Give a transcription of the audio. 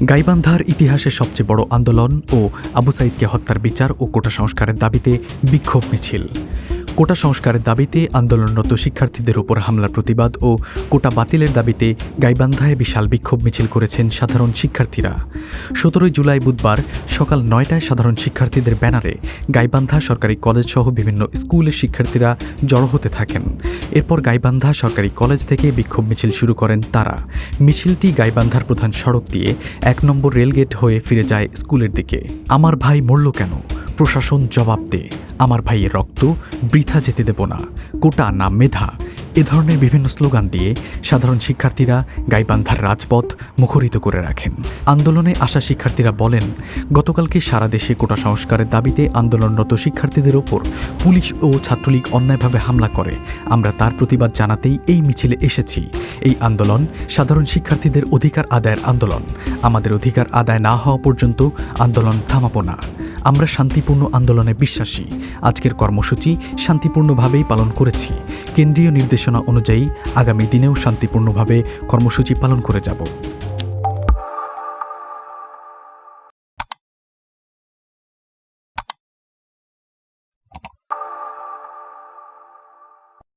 গাইবান্ধার ইতিহাসের সবচেয়ে বড় আন্দোলন ও আবু সাইদকে হত্যার বিচার ও কোটা সংস্কারের দাবিতে বিক্ষোভ মিছিল। কোটা সংস্কারের দাবিতে আন্দোলনরত শিক্ষার্থীদের উপর হামলার প্রতিবাদ ও কোটা বাতিলের দাবিতে গাইবান্ধায় বিশাল বিক্ষোভ মিছিল করেছেন সাধারণ শিক্ষার্থীরা। 17 জুলাই বুধবার সকাল 9টায় সাধারণ শিক্ষার্থীদের ব্যানারে গাইবান্ধা সরকারি কলেজসহ বিভিন্ন স্কুলের শিক্ষার্থীরা জড়ো হতে থাকেন। এরপর গাইবান্ধা সরকারি কলেজ থেকে বিক্ষোভ মিছিল শুরু করেন তারা। মিছিলটি গাইবান্ধার প্রধান সড়ক দিয়ে 1 নম্বর রেলগেট হয়ে ফিরে যায় স্কুলের দিকে। আমার ভাই মরল কেন? প্রশাসন জবাব দে। আমার ভাইয়ের রক্ত বৃথা যেতে দেব না। কোটা না মেধা, এ ধরনের বিভিন্ন স্লোগান দিয়ে সাধারণ শিক্ষার্থীরা গাইবান্ধার রাজপথ মুখরিত করে রাখেন। আন্দোলনে আসা শিক্ষার্থীরা বলেন, গতকালকে সারা দেশে কোটা সংস্কারের দাবিতে আন্দোলনরত শিক্ষার্থীদের ওপর পুলিশ ও ছাত্রলীগ অন্যায়ভাবে হামলা করে। আমরা তার প্রতিবাদ জানাতেই এই মিছিলে এসেছি। এই আন্দোলন সাধারণ শিক্ষার্থীদের অধিকার আদায়ের আন্দোলন। আমাদের অধিকার আদায় না হওয়া পর্যন্ত আন্দোলন থামাবো না। আমরা শান্তিপূর্ণ আন্দোলনে বিশ্বাসী। আজকের কর্মসূচি শান্তিপূর্ণভাবেই পালন করেছি। কেন্দ্রীয় নির্দেশনা অনুযায়ী আগামী দিনেও শান্তিপূর্ণভাবে কর্মসূচি পালন করে যাব।